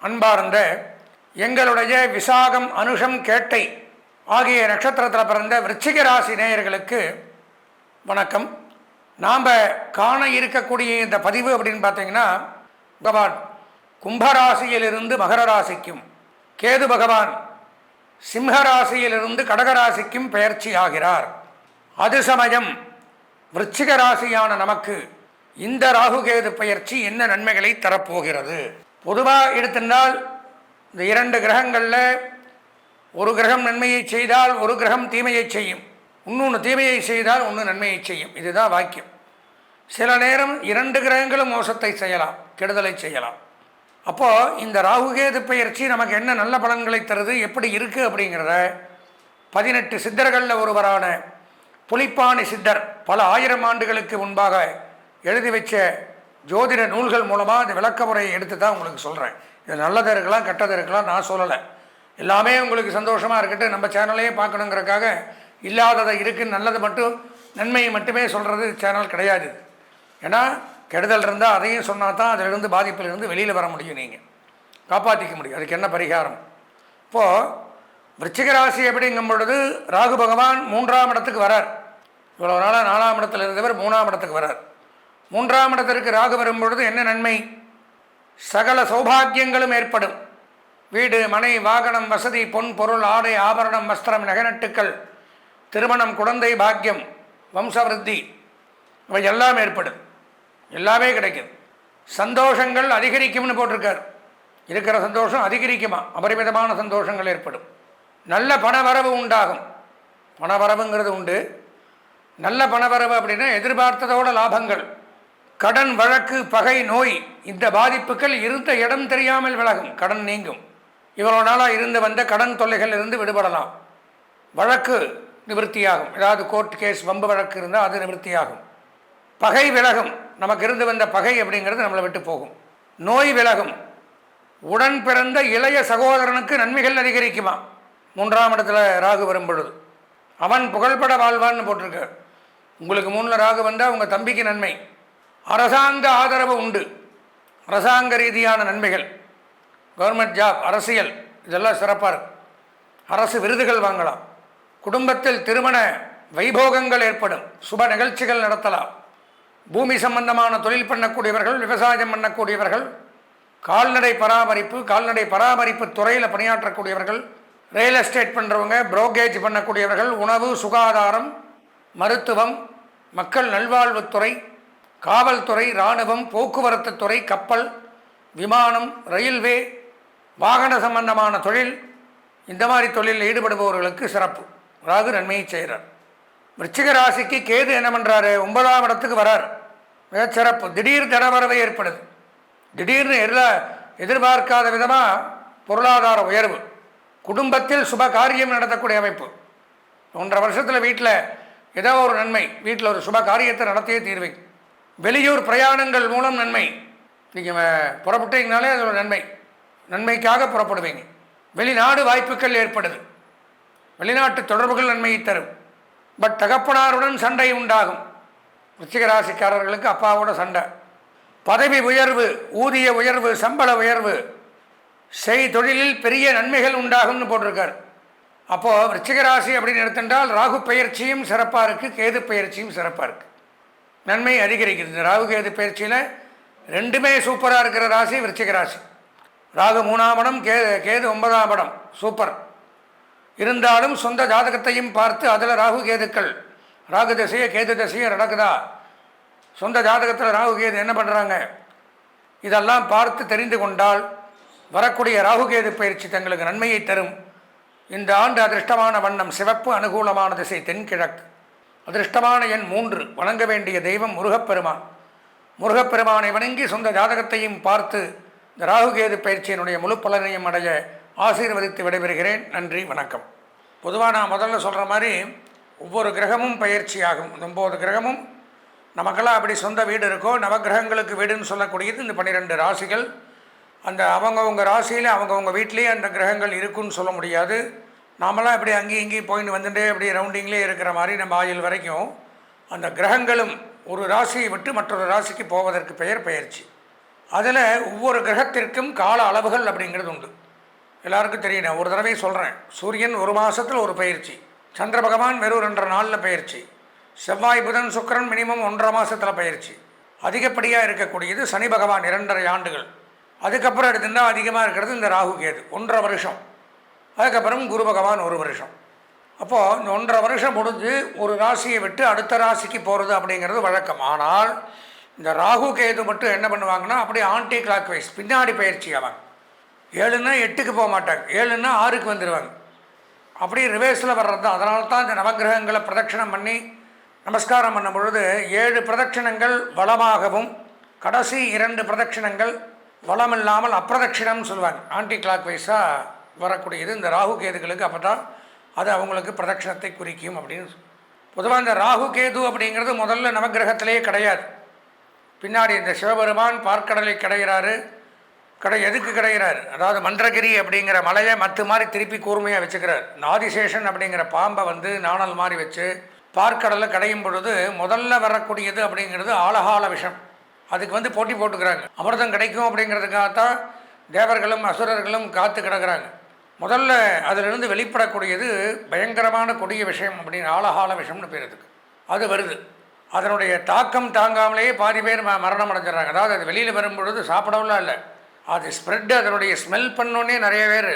அன்பார்ந்த எங்களுடைய விசாகம், அனுஷம், கேட்டை ஆகிய நட்சத்திரத்தில் பிறந்த விருச்சிக ராசி நேயர்களுக்கு வணக்கம். நாம் காண இருக்கக்கூடிய இந்த பதிவு அப்படின்னு பார்த்தீங்கன்னா, பகவான் கும்பராசியிலிருந்து மகர ராசிக்கும், கேது பகவான் சிம்ஹராசியிலிருந்து கடகராசிக்கும் பெயர்ச்சி ஆகிறார். அது சமயம் விருச்சிக ராசியான நமக்கு இந்த ராகுகேது பெயர்ச்சி என்ன நன்மைகளை தரப்போகிறது? பொதுவாக எடுத்திருந்தால் இந்த இரண்டு கிரகங்களில் ஒரு கிரகம் நன்மையை செய்தால் ஒரு கிரகம் தீமையை செய்யும், இன்னொன்று தீமையை செய்தால் ஒன்று நன்மையை செய்யும். இதுதான் வாக்கியம். சில நேரம் இரண்டு கிரகங்களும் மோசத்தை செய்யலாம், கெடுதலை செய்யலாம். அப்போது இந்த ராகுகேது பெயர்ச்சி நமக்கு என்ன நல்ல பலன்களை தருது, எப்படி இருக்குது அப்படிங்கிறத 18 சித்தர்களில் ஒருவரான புலிப்பாணி சித்தர் பல ஆயிரம் ஆண்டுகளுக்கு முன்பாக எழுதி வச்ச ஜோதிட நூல்கள் மூலமாக இந்த விளக்க முறையை எடுத்து தான் உங்களுக்கு சொல்கிறேன். இது நல்லது இருக்கலாம், கெட்டது இருக்கலாம், நான் சொல்லலை. எல்லாமே உங்களுக்கு சந்தோஷமாக இருக்கட்டும், நம்ம சேனலையே பார்க்கணுங்கிறக்காக இல்லாததை இருக்குது, நல்லது மட்டும் நன்மையை மட்டுமே சொல்கிறது சேனல் கிடையாது. ஏன்னா கெடுதல் இருந்தால் அதையும் சொன்னால் தான் அதிலிருந்து பாதிப்பிலிருந்து வெளியில் வர முடியும், நீங்கள் காப்பாற்றிக்க முடியும். அதுக்கு என்ன பரிகாரம்? இப்போது விருச்சிக ராசி அப்படிங்கும் பொழுது ராகு பகவான் 3ஆம் இடத்துக்கு வரார். இவ்வளோ நாளாக 4ஆம் இடத்துல இருந்தவர் 3ஆம் இடத்துக்கு வரார். 3ஆம் இடத்திற்கு ராகு வரும்பொழுது என்ன நன்மை? சகல சௌபாகியங்களும் ஏற்படும். வீடு, மனை, வாகனம், வசதி, பொன், பொருள், ஆடை, ஆபரணம், வஸ்திரம், நகைநட்டுக்கள், திருமணம், குழந்தை பாக்கியம், வம்சவிருத்தி, இவை எல்லாம் ஏற்படும். எல்லாமே கிடைக்கும். சந்தோஷங்கள் அதிகரிக்கும்னு போட்டிருக்கார். இருக்கிற சந்தோஷம் அதிகரிக்குமா? அபரிமிதமான சந்தோஷங்கள் ஏற்படும். நல்ல பணவரவு உண்டாகும். பணவரவுங்கிறது உண்டு. நல்ல பணவரவு அப்படின்னா எதிர்பார்த்ததோட லாபங்கள். கடன், வழக்கு, பகை, நோய், இந்த பாதிப்புகள் இருந்த இடம் தெரியாமல் விலகும். கடன் நீங்கும். இவ்வளோ நாளாக இருந்து வந்த கடன் தொல்லைகள் இருந்து விடுபடலாம். வழக்கு நிவர்த்தியாகும். ஏதாவது கோர்ட் கேஸ், வம்பு வழக்கு இருந்தால் அது நிவர்த்தியாகும். பகை விலகும். நமக்கு இருந்து வந்த பகை அப்படிங்கிறது நம்மளை விட்டு போகும். நோய் விலகும். உடன் பிறந்த இளைய சகோதரனுக்கு நன்மைகள் அதிகரிக்குமா? 3ஆம் இடத்துல ராகு வரும் பொழுது அவன் புகழ்பட வாழ்வான்னு போட்டிருக்க. உங்களுக்கு 3ல் ராகு வந்தால் உங்கள் தம்பிக்கு நன்மை. அரசாங்க ஆதரவு உண்டு. அரசாங்க ரீதியான நன்மைகள், கவர்மெண்ட் ஜாப், அரசியல், இதெல்லாம் சிறப்பாக இருக்கும். அரசு விருதுகள் வாங்கலாம். குடும்பத்தில் திருமண வைபோகங்கள் ஏற்படும். சுப நிகழ்ச்சிகள் நடத்தலாம். பூமி சம்பந்தமான தொழில் பண்ணக்கூடியவர்கள், விவசாயம் பண்ணக்கூடியவர்கள், கால்நடை பராமரிப்பு துறையில் பணியாற்றக்கூடியவர்கள், ரியல் எஸ்டேட் பண்ணுறவங்க, புரோக்கேஜ் பண்ணக்கூடியவர்கள், உணவு, சுகாதாரம், மருத்துவம், மக்கள் நல்வாழ்வுத்துறை, காவல்துறை, இராணுவம், போக்குவரத்து துறை, கப்பல், விமானம், ரயில்வே, வாகன சம்பந்தமான தொழில், இந்த மாதிரி தொழிலில் ஈடுபடுபவர்களுக்கு சிறப்பு. ராகு நன்மையை செய்கிறார். விருச்சிக ராசிக்கு கேது என்ன பண்ணுறாரு? 9ஆம் இடத்துக்கு வரார். மிகச்சிறப்பு. திடீர் தனவரவை ஏற்படுது. திடீர்னு எதிர்பார்க்காத விதமாக பொருளாதார உயர்வு. குடும்பத்தில் சுப காரியம் நடத்தக்கூடிய அமைப்பு. 1.5 வருஷத்தில் வீட்டில் ஏதோ ஒரு நன்மை. வீட்டில் ஒரு சுப காரியத்தை நடத்தியே தீர்வைங்க. வெளியூர் பிரயாணங்கள் மூலம் நன்மை. நீங்கள் புறப்பட்டீங்கனாலே அது ஒரு நன்மை. நன்மைக்காக புறப்படுவீங்க. வெளிநாடு வாய்ப்புகள் ஏற்படுது. வெளிநாட்டு தொடர்புகள் நன்மையை தரும். பட் தகப்பனாருடன் சண்டை உண்டாகும். விருச்சிக ராசிக்காரர்களுக்கு அப்பாவோட சண்டை. பதவி உயர்வு, ஊதிய உயர்வு, சம்பள உயர்வு, தொழிலில் பெரிய நன்மைகள் உண்டாகும்னு போட்டிருக்கார். அப்போது விருச்சிக ராசி அப்படின்னு எடுத்துட்டால் ராகு பெயர்ச்சியும் சிறப்பாக இருக்குது, கேது பெயர்ச்சியும் சிறப்பாக இருக்குது. நன்மை அதிகரிக்கிறது. இந்த ராகு கேது பயிற்சியில் ரெண்டுமே சூப்பராக இருக்கிற ராசி விருச்சிக ராசி. ராகு 3ஆம் இடம், கேது 9ஆம் இடம், சூப்பர். இருந்தாலும் சொந்த ஜாதகத்தையும் பார்த்து அதில் ராகு கேதுக்கள், ராகு தசையை கேது தசையை நடக்குதா, சொந்த ஜாதகத்தில் ராகு கேது என்ன பண்ணுறாங்க, இதெல்லாம் பார்த்து தெரிந்து கொண்டால் வரக்கூடிய ராகு கேது பயிற்சி தங்களுக்கு நன்மையை தரும். இந்த ஆண்டு அதிர்ஷ்டமான வண்ணம் சிவப்பு, அனுகூலமான திசை தென்கிழக்கு, அதிர்ஷ்டமான எண் 3, வணங்க வேண்டிய தெய்வம் முருகப்பெருமான். முருகப்பெருமானை வணங்கி சொந்த ஜாதகத்தையும் பார்த்து இந்த ராகுகேது பயிற்சியினுடைய முழு பலனையும் அடைய ஆசீர்வதித்து விடைபெறுகிறேன். நன்றி, வணக்கம். பொதுவாக நான் முதல்ல சொல்கிற மாதிரி ஒவ்வொரு கிரகமும் பயிற்சி ஆகும். 9 கிரகமும் நமக்கெல்லாம் அப்படி சொந்த வீடு இருக்கோ, நவகிரகங்களுக்கு வீடுன்னு சொல்லக்கூடியது இந்த 12 ராசிகள். அந்த அவங்கவுங்க ராசியில் அவங்கவுங்க வீட்லேயே அந்த கிரகங்கள் இருக்குன்னு சொல்ல முடியாது. நாமெல்லாம் இப்படி அங்கேயும் இங்கேயும் போயிட்டு வந்துட்டே அப்படி ரவுண்டிங்லேயே இருக்கிற மாதிரி நம்ம ஆயுள் வரைக்கும் அந்த கிரகங்களும் ஒரு ராசியை விட்டு மற்றொரு ராசிக்கு போவதற்கு பெயர் பயிற்சி. அதில் ஒவ்வொரு கிரகத்திற்கும் கால அளவுகள் அப்படிங்கிறது உண்டு. எல்லாருக்கும் தெரியும், நான் ஒரு தடவை சொல்கிறேன். சூரியன் ஒரு மாதத்தில் ஒரு பயிற்சி, சந்திர பகவான் வெறும் 2.5 நாளில் பயிற்சி, செவ்வாய் புதன் சுக்கிரன் மினிமம் 1.5 மாதத்தில் பயிற்சி, அதிகப்படியாக இருக்கக்கூடியது சனி பகவான் 2.5 ஆண்டுகள், அதுக்கப்புறம் எடுத்துட்டால் அதிகமாக இருக்கிறது இந்த ராகு கேது 1.5 வருஷம், அதுக்கப்புறம் குரு பகவான் 1 வருஷம். அப்போது இந்த 1.5 வருஷம் முடிஞ்சு ஒரு ராசியை விட்டு அடுத்த ராசிக்கு போகிறது அப்படிங்கிறது வழக்கம். ஆனால் இந்த ராகு கேது மட்டும் என்ன பண்ணுவாங்கன்னா அப்படியே ஆன்டி கிளாக் வைஸ் பின்னாடி பயிற்சி ஆவாங்க. 7ன்னா 8க்கு போக மாட்டாங்க, 7ன்னா 6க்கு வந்துடுவாங்க. அப்படியே ரிவேர்ஸில் வர்றது தான். அதனால தான் இந்த நவகிரகங்களை பிரதட்சணம் பண்ணி நமஸ்காரம் பண்ணும் பொழுது 7 பிரதட்சணங்கள் வளமாகவும் கடைசி 2 பிரதட்சணங்கள் வளம் இல்லாமல் அப்பிரதட்சிணம்னு சொல்லுவாங்க. ஆன்டி கிளாக் வைஸாக வரக்கூடியது இந்த ராகு கேதுகளுக்கு. அப்போ தான் அது அவங்களுக்கு பிரதட்சணத்தை குறிக்கும் அப்படின்னு. பொதுவாக இந்த ராகு கேது அப்படிங்கிறது முதல்ல நவகிரகத்திலேயே கிடையாது. பின்னாடி இந்த சிவபெருமான் பார்க்கடலை கிடைகிறாரு. எதுக்கு கிடைகிறார்? அதாவது மன்றகிரி அப்படிங்கிற மலையை மற்ற மாதிரி திருப்பி கூர்மையாக வச்சுக்கிறார். ஆதிசேஷன் அப்படிங்கிற பாம்பை வந்து நாணல் மாதிரி வச்சு பார்க்கடலை கடையும் பொழுது முதல்ல வரக்கூடியது அப்படிங்கிறது ஆழகால விஷம். அதுக்கு வந்து போட்டி போட்டுக்கிறாங்க. அமிர்தம் கிடைக்கும் அப்படிங்கிறதுக்காகத்தான் தேவர்களும் அசுரர்களும் காத்து கிடக்கிறாங்க. முதல்ல அதிலிருந்து வெளிப்படக்கூடியது பயங்கரமான கொடிய விஷயம் அப்படின்னு ஆழகால விஷம்னு பேர். அதுக்கு அது வருது. அதனுடைய தாக்கம் தாங்காமலேயே பாதி பேர் மரணம் அடைஞ்சிடறாங்க. அதாவது அது வெளியில் வரும்பொழுது சாப்பிடவும் இல்லை, அது ஸ்ப்ரெட்டு, அதனுடைய ஸ்மெல் பண்ணோன்னே நிறைய பேர்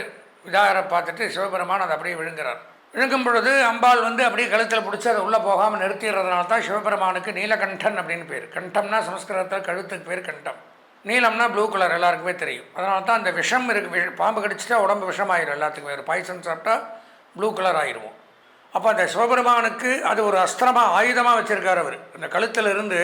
இதாக பார்த்துட்டு சிவபெருமான் அதை அப்படியே விழுங்குறார். விழுங்கும் பொழுது அம்பாள் வந்து அப்படியே கழுத்தில் பிடிச்சி அதை உள்ளே போகாமல் நிறுத்திடுறதுனால தான் சிவபெருமானுக்கு நீலகண்டன் அப்படின்னு பேர். கண்டம்னா சமஸ்கிருதத்தில் கழுத்துக்கு பேர் கண்டம், நீலம்னா ப்ளூ கலர், எல்லாருக்குமே தெரியும். அதனால தான் அந்த விஷம் இருக்குது. பாம்பு கடிச்சிட்டா உடம்பு விஷமாயிரும் எல்லாத்துக்கும். வேறு பாய்சன் சாப்பிட்டா ப்ளூ கலர் ஆயிடுவோம். அப்போ அந்த சிவபெருமானுக்கு அது ஒரு அஸ்திரமாக ஆயுதமாக வச்சுருக்கார் அவர். அந்த கழுத்தில் இருந்து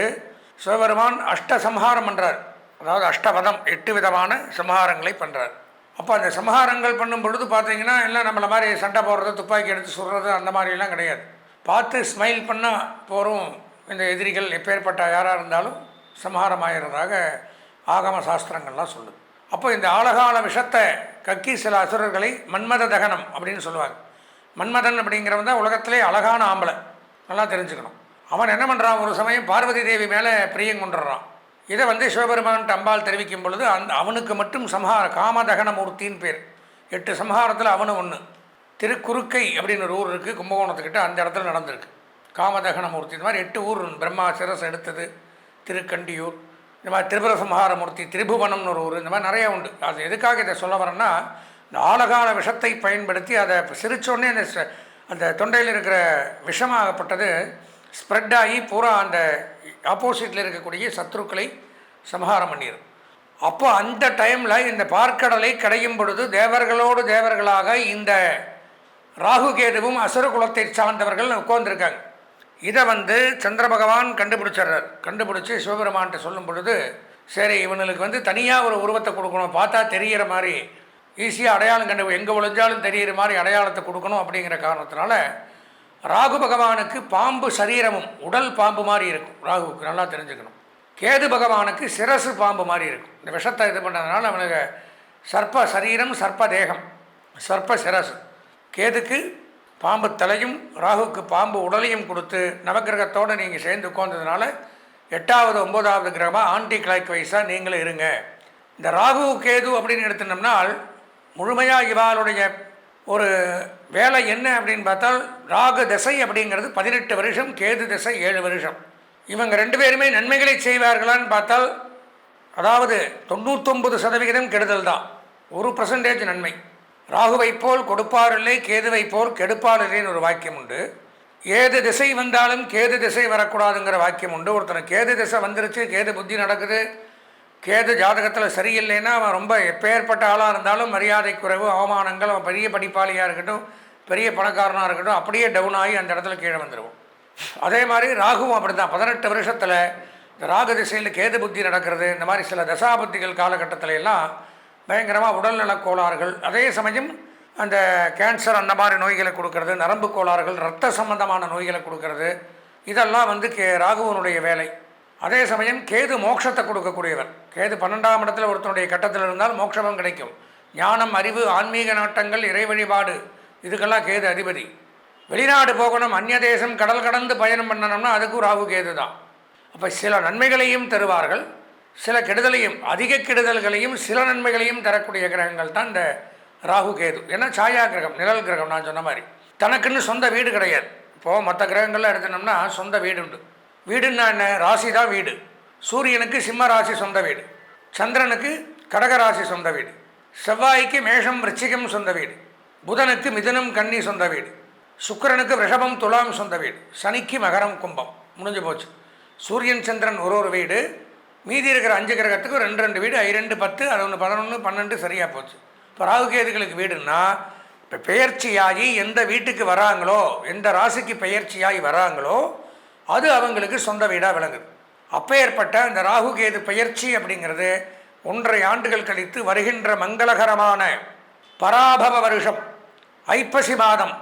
சிவபெருமான் அஷ்டசம்ஹாரம் பண்ணுறார். அதாவது அஷ்டவதம் 8 விதமான சம்ஹாரங்களை பண்ணுறார். அப்போ அந்த சம்ஹாரங்கள் பண்ணும் பொழுது பார்த்தீங்கன்னா எல்லாம் நம்மளை மாதிரி சண்டை போடுறது, துப்பாக்கி எடுத்து சுடுறது அந்த மாதிரிலாம் கிடையாது. பார்த்து ஸ்மைல் பண்ணால் போகிறோம். இந்த எதிரிகள் எப்பேற்பட்ட யாராக இருந்தாலும் சம்ஹாரம் ஆகிறதாக ஆகம சாஸ்திரங்கள்லாம் சொல்லுது. அப்போ இந்த ஆழகால விஷத்தை கக்கி சில அசுரர்களை மன்மத தகனம் அப்படின்னு சொல்லுவாங்க. மன்மதன் அப்படிங்கிறவன் தான் உலகத்திலே அழகான ஆம்பளை, நல்லா தெரிஞ்சுக்கணும். அவன் என்ன பண்ணுறான், ஒரு சமயம் பார்வதி தேவி மேலே பிரியம் கொண்டுடுறான். இதை வந்து சிவபெருமான் அம்பாள் தெரிவிக்கும் பொழுது அவனுக்கு மட்டும் காமதகன மூர்த்தின்னு பேர். 8 சம்ஹாரத்தில் அவனு ஒன்று. திருக்குறுக்கை அப்படின்னு ஒரு ஊர் இருக்குது கும்பகோணத்துக்கிட்ட, அந்த இடத்துல நடந்திருக்கு காமதகன மூர்த்தி. இந்த மாதிரி 8 ஊர், பிரம்மா சிரஸ் எடுத்தது திருக்கண்டியூர், இந்த மாதிரி திரிபுர சம்ஹாரமூர்த்தி திரிபுவனம்னு ஒரு ஊர், இந்த மாதிரி நிறையா உண்டு. அது எதுக்காக இதை சொல்ல வரேன்னா, இந்த ஆழகால விஷத்தை பயன்படுத்தி அதை சிரித்தோடனே அந்த தொண்டையில் இருக்கிற விஷமாகப்பட்டது ஸ்ப்ரெட் ஆகி பூரா அந்த ஆப்போசிட்டில் இருக்கக்கூடிய சத்ருக்களை சம்ஹாரம் பண்ணிடும். அப்போ அந்த டைமில் இந்த பார்க்கடலை கடையும் பொழுது தேவர்களோடு தேவர்களாக இந்த ராகு கேதுவும் அசுர குலத்தை சார்ந்தவர்கள் உட்கார்ந்துருக்காங்க. இதை வந்து சந்திர பகவான் கண்டுபிடிச்சிட்றார். கண்டுபிடிச்சி சிவபெருமான்கிட்ட சொல்லும் பொழுது, சரி இவனுக்கு வந்து தனியாக ஒரு உருவத்தை கொடுக்கணும், பார்த்தா தெரிகிற மாதிரி ஈஸியாக அடையாளம் எங்கே ஒழிஞ்சாலும் தெரிகிற மாதிரி அடையாளத்தை கொடுக்கணும் அப்படிங்கிற காரணத்தினால ராகு பகவானுக்கு பாம்பு சரீரமும் உடல் பாம்பு மாதிரி இருக்கும். ராகுவுக்கு நல்லா தெரிஞ்சுக்கணும். கேது பகவானுக்கு சிரசு பாம்பு மாதிரி இருக்கும். இந்த விஷத்தை இது பண்ணதுனால அவனுக்கு சர்ப்ப சரீரம், சர்ப்ப தேகம், சர்ப்ப சிரசு. கேதுக்கு பாம்பு தலையும் ராகுக்கு பாம்பு உடலையும் கொடுத்து நவகிரகத்தோடு நீங்கள் சேர்ந்து உட்கார்ந்ததுனால 8வது 9வது கிரகமாக ஆன்டி கிளாக் வைஸாக நீங்களும் இருங்க. இந்த ராகு கேது அப்படின்னு எடுத்துனோம்னால் முழுமையாக இவாளுடைய ஒரு வேலை என்ன அப்படின்னு பார்த்தால், ராகு திசை அப்படிங்கிறது 18 வருஷம், கேது திசை 7 வருஷம். இவங்க 2 பேருமே நன்மைகளை செய்வார்களான்னு பார்த்தால், அதாவது 99% கெடுதல் தான், 1% நன்மை. ராகுவை போல் கொடுப்பார் இல்லை, கேதுவை போல் கெடுப்பார் இல்லைன்னு ஒரு வாக்கியம் உண்டு. ஏது திசை வந்தாலும் கேது திசை வரக்கூடாதுங்கிற வாக்கியம் உண்டு. ஒருத்தர் கேது திசை வந்துருச்சு, கேது புத்தி நடக்குது, கேது ஜாதகத்தில் சரியில்லைன்னா அவன் ரொம்ப எப்பேற்பட்ட ஆளாக இருந்தாலும் மரியாதை குறைவு, அவமானங்கள், அவன் பெரிய படிப்பாளியாக இருக்கட்டும், பெரிய பணக்காரனாக இருக்கட்டும், அப்படியே டவுன் ஆகி அந்த இடத்துல கீழே வந்துடுவோம். அதே மாதிரி ராகுவும் அப்படி தான். 18 வருஷத்தில் இந்த ராகு திசையில் கேது புத்தி நடக்கிறது. இந்த மாதிரி சில தசாபுத்திகள் காலகட்டத்தில் எல்லாம் பயங்கரமாக உடல்நலக் கோளாறுகள், அதே சமயம் அந்த கேன்சர் அந்த மாதிரி நோய்களை கொடுக்கறது, நரம்பு கோளாறுகள், இரத்த சம்பந்தமான நோய்களை கொடுக்கறது, இதெல்லாம் வந்து ராகுவனுடைய வேலை. அதே சமயம் கேது மோட்சத்தை கொடுக்கக்கூடியவர். கேது 12ஆம் இடத்துல ஒருத்தனுடைய கட்டத்தில் இருந்தால் மோட்சமும் கிடைக்கும். ஞானம், அறிவு, ஆன்மீக நாட்டங்கள், இறை வழிபாடு, இதுக்கெல்லாம் கேது அதிபதி. வெளிநாடு போகணும், அந்நிய தேசம் கடல் கடந்து பயணம் பண்ணணும்னா அதுக்கும் ராகு கேது தான். அப்போ சில நன்மைகளையும் தருவார்கள், சில கெடுதலையும் அதிக கெடுதல்களையும் சில நன்மைகளையும் தரக்கூடிய கிரகங்கள் தான் இந்த ராகு கேது. ஏன்னா சாயா கிரகம், நிழல் கிரகம். நான் சொன்ன மாதிரி தனக்குன்னு சொந்த வீடு கிடையாது. இப்போது மற்ற கிரகங்கள்லாம் எடுத்துனோம்னா சொந்த வீடு உண்டு. வீடுன்னா என்ன? ராசி தான் வீடு. சூரியனுக்கு சிம்ம ராசி சொந்த வீடு, சந்திரனுக்கு கடகராசி சொந்த வீடு, செவ்வாய்க்கு மேஷம் விருச்சிகம் சொந்த வீடு, புதனுக்கு மிதுனம் கன்னி சொந்த வீடு, சுக்கிரனுக்கு ரிஷபம் துலாம் சொந்த வீடு, சனிக்கு மகரம் கும்பம். முடிஞ்சு போச்சு. சூரியன் சந்திரன் ஒரு வீடு, மீதி இருக்கிற 5 கிரகத்துக்கு 2 வீடு, 2 10, அது 11 12 சரியாக போச்சு. இப்போ ராகுகேதுகளுக்கு வீடுன்னா இப்போ பெயர்ச்சியாகி எந்த வீட்டுக்கு வராங்களோ, எந்த ராசிக்கு பெயர்ச்சியாகி வராங்களோ அது அவங்களுக்கு சொந்த வீடாக விளங்குது. அப்பேற்பட்ட இந்த ராகுகேது பெயர்ச்சி அப்படிங்கிறது 1.5 ஆண்டுகள் கழித்து வருகின்ற மங்களகரமான பராபவ வருஷம் ஐப்பசி மாதம்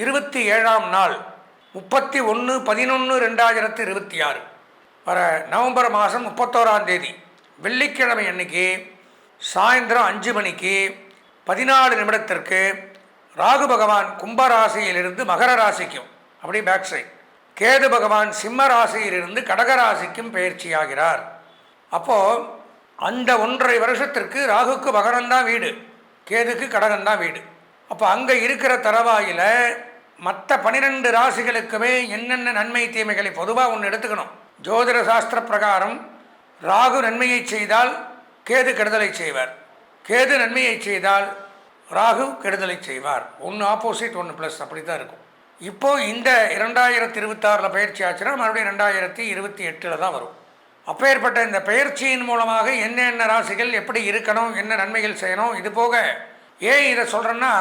27ஆம் நாள் 31/11/2026 வர நவம்பர் மாதம் 31ஆம் தேதி வெள்ளிக்கிழமை அன்னைக்கு சாயந்தரம் 5 மணிக்கு 14 நிமிடத்திற்கு ராகு பகவான் கும்பராசியிலிருந்து மகர ராசிக்கும், அப்படி பேக் சைட், கேது பகவான் சிம்ம ராசியிலிருந்து கடகராசிக்கும் பயிற்சியாகிறார். அப்போது அந்த 1.5 வருஷத்திற்கு ராகுக்கு மகரம்தான் வீடு, கேதுக்கு கடகம்தான் வீடு. அப்போ அங்கே இருக்கிற தரவாயில் மற்ற 12 ராசிகளுக்குமே என்னென்ன நன்மை தீமைகளை பொதுவாக ஒன்று எடுத்துக்கணும். ஜோதிட சாஸ்திர பிரகாரம் ராகு நன்மையை செய்தால் கேது கெடுதலை செய்வார், கேது நன்மையை செய்தால் ராகு கெடுதலை செய்வார். ஒன்று ஆப்போசிட், ஒன்று ப்ளஸ், அப்படி தான் இருக்கும். இப்போது இந்த 2026 பயிற்சி ஆச்சுன்னா மறுபடியும் 2028 தான் வரும். அப்பேற்பட்ட இந்த பயிற்சியின் மூலமாக என்னென்ன ராசிகள் எப்படி இருக்கணும், என்ன நன்மைகள் செய்யணும். இது போக ஏன் இதை சொல்கிறேன்னா,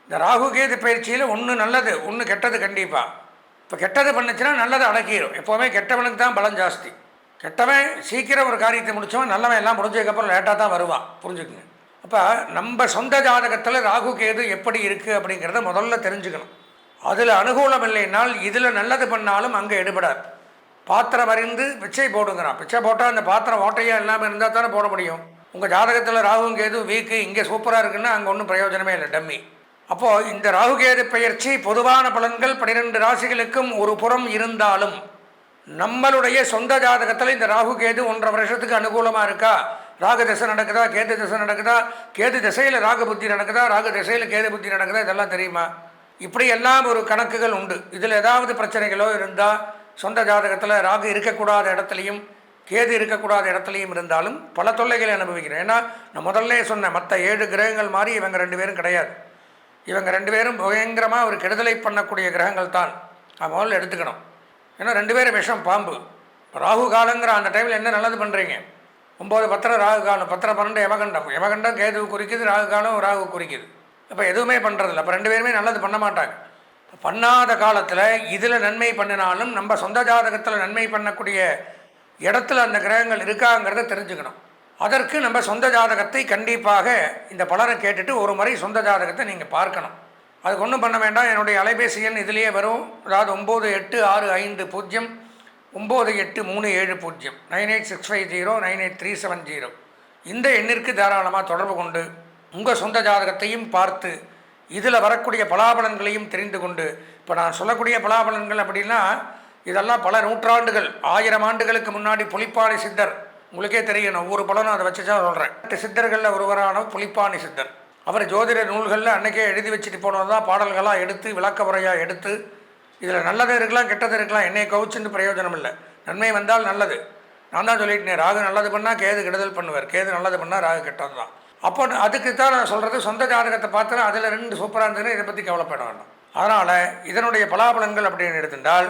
இந்த ராகு கேது பயிற்சியில் ஒன்று நல்லது, ஒன்று கெட்டது. கண்டிப்பாக இப்போ கெட்டது பண்ணுச்சுன்னா நல்லது அடக்கிடும். எப்போவுமே கெட்டவனுக்கு தான் பலம் ஜாஸ்தி. கெட்டவன் சீக்கிரம் ஒரு காரியத்தை முடித்தவன், நல்லவன் எல்லாம் முடிஞ்சதுக்கப்புறம் லேட்டாக தான் வருவான். புரிஞ்சுக்குங்க. அப்போ நம்ம சொந்த ஜாதகத்தில் ராகு கேது எப்படி இருக்குது அப்படிங்கிறத முதல்ல தெரிஞ்சுக்கணும். அதில் அனுகூலம் இல்லைனால் இதில் நல்லது பண்ணாலும் அங்கே எடுபடாது. பாத்திரம் அறிந்து பிச்சை போடுங்கிறான். பிச்சை போட்டால் அந்த பாத்திரம் ஓட்டையாக இல்லாமல் இருந்தால் தானே போட முடியும். உங்கள் ஜாதகத்தில் ராகுவும் கேது வீக்கு, இங்கே சூப்பராக இருக்குன்னா அங்கே ஒன்றும் பிரயோஜனமே இல்லை, டம்மி. அப்போது இந்த ராகுகேது பெயர்ச்சி பொதுவான பலன்கள் 12 ராசிகளுக்கும் ஒரு புறம் இருந்தாலும் நம்மளுடைய சொந்த ஜாதகத்தில் இந்த ராகுகேது 1.5 வருஷத்துக்கு அனுகூலமாக இருக்கா, ராகு திசை நடக்குதா, கேது திசை நடக்குதா, கேது திசையில் ராகு புத்தி நடக்குதா, ராகு திசையில் கேது புத்தி நடக்குதா, இதெல்லாம் தெரியுமா? இப்படி எல்லாம் ஒரு கணக்குகள் உண்டு. இதில் ஏதாவது பிரச்சனைகளோ இருந்தால் சொந்த ஜாதகத்தில் ராகு இருக்கக்கூடாத இடத்துலையும் கேது இருக்கக்கூடாத இடத்துலையும் இருந்தாலும் பல தொல்லைகளை அனுபவிக்கிறேன். ஏன்னா நான் முதல்ல சொன்ன மற்ற 7 கிரகங்கள் மாதிரி இவங்க 2 பேரும் கிடையாது. இவங்க 2 பேரும் பயங்கரமாக ஒரு கெடுதலை பண்ணக்கூடிய கிரகங்கள் தான். நான் முதல்ல எடுத்துக்கணும். ஏன்னா 2 பேரும் விஷம், பாம்பு. ராகு காலங்கிற அந்த டைமில் என்ன நல்லது பண்ணுறீங்க? 9 10 ராகு காலம், 10 12 யமகண்டம். யமகண்டம் கேது குறிக்குது, ராகு காலம் ராகு குறிக்குது. அப்போ எதுவுமே பண்ணுறதில்ல. அப்போ 2 பேருமே நல்லது பண்ண மாட்டாங்க. பண்ணாத காலத்தில் இதில் நன்மை பண்ணினாலும் நம்ம சொந்த ஜாதகத்தில் நன்மை பண்ணக்கூடிய இடத்துல அந்த கிரகங்கள் இருக்காங்கிறத தெரிஞ்சுக்கணும். அதற்கு நம்ம சொந்த ஜாதகத்தை கண்டிப்பாக இந்த பலரை கேட்டுட்டு ஒரு முறை சொந்த ஜாதகத்தை நீங்கள் பார்க்கணும். அதுக்கு ஒன்றும் பண்ண வேண்டாம். என்னுடைய அலைபேசி எண் இதிலேயே வரும். அதாவது 9865098370 9865098370 இந்த எண்ணிற்கு தாராளமாக தொடர்பு கொண்டு உங்கள் சொந்த ஜாதகத்தையும் பார்த்து இதில் வரக்கூடிய பலாபலன்களையும் தெரிந்து கொண்டு, இப்போ நான் சொல்லக்கூடிய பலாபலன்கள் அப்படின்னா இதெல்லாம் பல நூற்றாண்டுகள் 1000 ஆண்டுகளுக்கு முன்னாடி புலிப்பாணி சித்தர், உங்களுக்கே தெரியும், ஒவ்வொரு பலனும் அதை வச்சு தான் சொல்கிறேன். 8 சித்தர்களில் ஒருவரான புலிப்பாணி சித்தர், அவர் ஜோதிட நூல்களில் அன்றைக்கே எழுதி வச்சுட்டு போனது தான் பாடல்களாக எடுத்து விளக்க உரையாக எடுத்து இதில் நல்லது இருக்கலாம் கெட்டது இருக்கலாம், என்னை கவுச்சுன்னு பிரயோஜனம் இல்லை. நன்மை வந்தால் நல்லது. நான் தான் சொல்லிட்டேன், ராகு நல்லது பண்ணால் கேது கெடுதல் பண்ணுவார், கேது நல்லது பண்ணால் ராகு கெட்டது தான். அப்போ அதுக்கு தான் நான் சொல்கிறது, சொந்த ஜாதகத்தை பார்த்தா அதில் 2 சூப்பராக இருந்ததுன்னு இதை பற்றி கவலைப்பட வேண்டாம். அதனால் இதனுடைய பலாபலன்கள் அப்படின்னு எடுத்துட்டால்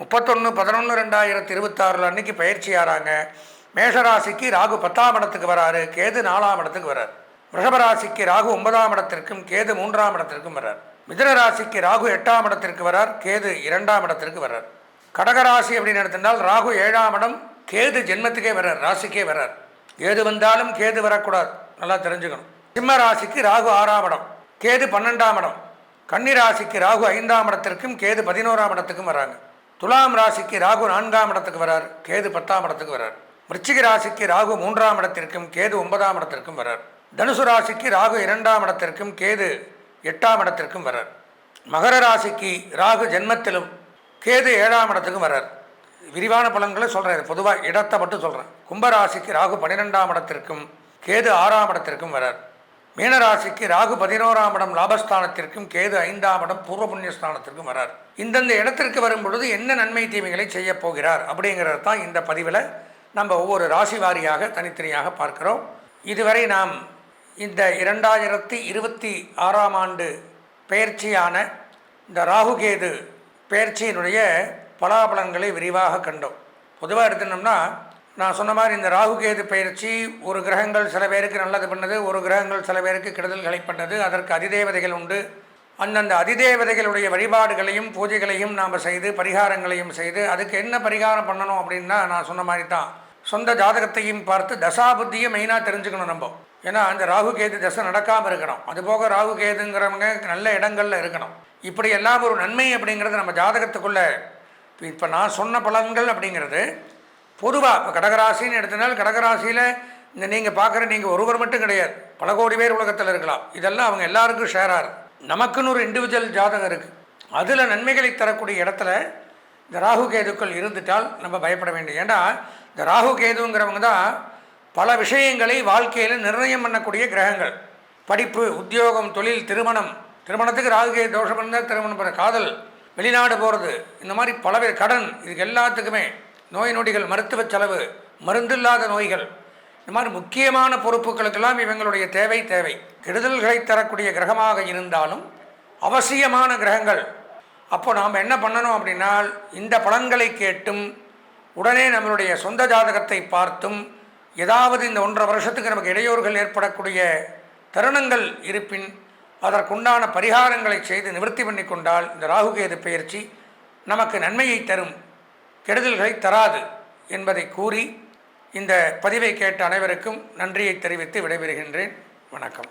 31/11/2026 அன்றைக்கி பயிற்சி ஆகிறாங்க. மேஷராசிக்கு ராகு 10ஆம் இடத்துக்கு வராரு, கேது 4ஆம் இடத்துக்கு வரார். ரிஷபராசிக்கு ராகு 9ஆம் இடத்திற்கும் கேது 3ஆம் இடத்திற்கும் வரார். மிதுன ராசிக்கு ராகு 8ஆம் இடத்திற்கு வரார், கேது 2ஆம் இடத்திற்கு வரார். கடகராசி அப்படின்னு எடுத்துட்டால் ராகு 7ஆம் இடம், கேது ஜென்மத்துக்கே வரார், ராசிக்கே வரார். கேது வந்தாலும் கேது வரக்கூடாது, நல்லா தெரிஞ்சுக்கணும். சிம்ம ராசிக்கு ராகு 6ஆம் இடம், கேது 12ஆம் இடம். கன்னி ராசிக்கு ராகு 5ஆம் இடத்திற்கும் கேது 11ஆம் இடத்துக்கும் வராங்க. துலாம் ராசிக்கு ராகு 4ஆம் இடத்துக்கு வரார், கேது 10ஆம் இடத்துக்கு வரார். விருச்சிக ராசிக்கு ராகு 3ஆம் இடத்திற்கும் கேது 9ஆம் இடத்திற்கும் வரார். தனுசு ராசிக்கு ராகு 2ஆம் இடத்திற்கும் கேது 8ஆம் இடத்திற்கும் வரார். மகர ராசிக்கு ராகு ஜென்மத்திலும் கேது 7ஆம் இடத்துக்கும் வரார். விரிவான பலன்களை சொல்கிறேன், பொதுவாக இடத்தை மட்டும் சொல்கிறேன். கும்பராசிக்கு ராகு 12ஆம் இடத்திற்கும் கேது 6ஆம் இடத்திற்கும் வரார். மீனராசிக்கு ராகு 11ஆம் இடம் லாபஸ்தானத்திற்கும் கேது 5ஆம் இடம் பூர்வ புண்ணியஸ்தானத்திற்கும் வரார். இந்தந்த இடத்திற்கு வரும் பொழுது என்ன நன்மை தீமைகளை செய்ய போகிறார் அப்படிங்கிறது தான் இந்த பதிவில் நம்ம ஒவ்வொரு ராசி வாரியாக தனித்தனியாக பார்க்கிறோம். இதுவரை நாம் இந்த 2026ஆம் ஆண்டு பெயர்ச்சியான இந்த ராகுகேது பெயர்ச்சியினுடைய பலாபலன்களை விரிவாக கண்டோம். பொதுவாக எடுத்துனோம்னா நான் சொன்ன மாதிரி இந்த ராகுகேது பயிற்சி ஒரு கிரகங்கள் சில பேருக்கு நல்லது பண்ணது, ஒரு கிரகங்கள் சில பேருக்கு கெடுதல்களை பண்ணது. அதற்கு அதிதேவதைகள் உண்டு. அந்தந்த அதிதேவதைகளுடைய வழிபாடுகளையும் பூஜைகளையும் நாம் செய்து பரிகாரங்களையும் செய்து அதுக்கு என்ன பரிகாரம் பண்ணணும் அப்படின்னா நான் சொன்ன மாதிரி தான் சொந்த ஜாதகத்தையும் பார்த்து தசாபுத்தியை மெயினாக தெரிஞ்சுக்கணும் நம்ம. ஏன்னா அந்த ராகுகேது தசை நடக்காமல் இருக்கணும். அதுபோக ராகுகேதுங்கிறவங்க நல்ல இடங்களில் இருக்கணும். இப்படி எல்லாம் ஒரு நன்மை அப்படிங்கிறது நம்ம ஜாதகத்துக்குள்ளே இப்போ நான் சொன்ன பலன்கள் அப்படிங்கிறது பொதுவாக இப்போ கடகராசின்னு எடுத்தனால் கடகராசியில் இந்த நீங்கள் பார்க்குற நீங்கள் ஒருவர் மட்டும் கிடையாது, பல கோடி பேர் உலகத்தில் இருக்கலாம். இதெல்லாம் அவங்க எல்லாருக்கும் ஷேராக இருக்குது. நமக்குன்னு ஒரு இண்டிவிஜுவல் ஜாதகம் இருக்குது. அதில் நன்மைகளை தரக்கூடிய இடத்துல இந்த ராகுகேதுக்கள் இருந்துட்டால் நம்ம பயப்பட வேண்டும். ஏன்னா இந்த ராகுகேதுங்கிறவங்க தான் பல விஷயங்களை வாழ்க்கையில் நிர்ணயம் பண்ணக்கூடிய கிரகங்கள். படிப்பு, உத்தியோகம், தொழில், திருமணத்துக்கு ராகுகேது தோஷம் இருந்தால் திருமணம் பண்ண, காதல், வெளிநாடு போகிறது, இந்த மாதிரி பலவேறு கடன், இதுக்கு எல்லாத்துக்குமே நோய் நொடிகள், மருத்துவ செலவு, மருந்தில்லாத நோய்கள், இந்த மாதிரி முக்கியமான பொறுப்புகளுக்கெல்லாம் இவங்களுடைய தேவை. கெடுதல்களை தரக்கூடிய கிரகமாக இருந்தாலும் அவசியமான கிரகங்கள். அப்போ நாம் என்ன பண்ணணும் அப்படின்னா இந்த பலன்களை கேட்டும் உடனே நம்மளுடைய சொந்த ஜாதகத்தை பார்த்தும் ஏதாவது இந்த 1.5 வருஷத்துக்கு நமக்கு இடையூறுகள் ஏற்படக்கூடிய தருணங்கள் இருப்பின் அதற்குண்டான பரிகாரங்களை செய்து நிவர்த்தி பண்ணி கொண்டால் இந்த ராகுகேது பெயர்ச்சி நமக்கு நன்மையை தரும், கெடுதல்களை தராது என்பதை கூறி இந்த பதிவை கேட்ட அனைவருக்கும் நன்றியை தெரிவித்து விடைபெறுகின்றேன். வணக்கம்.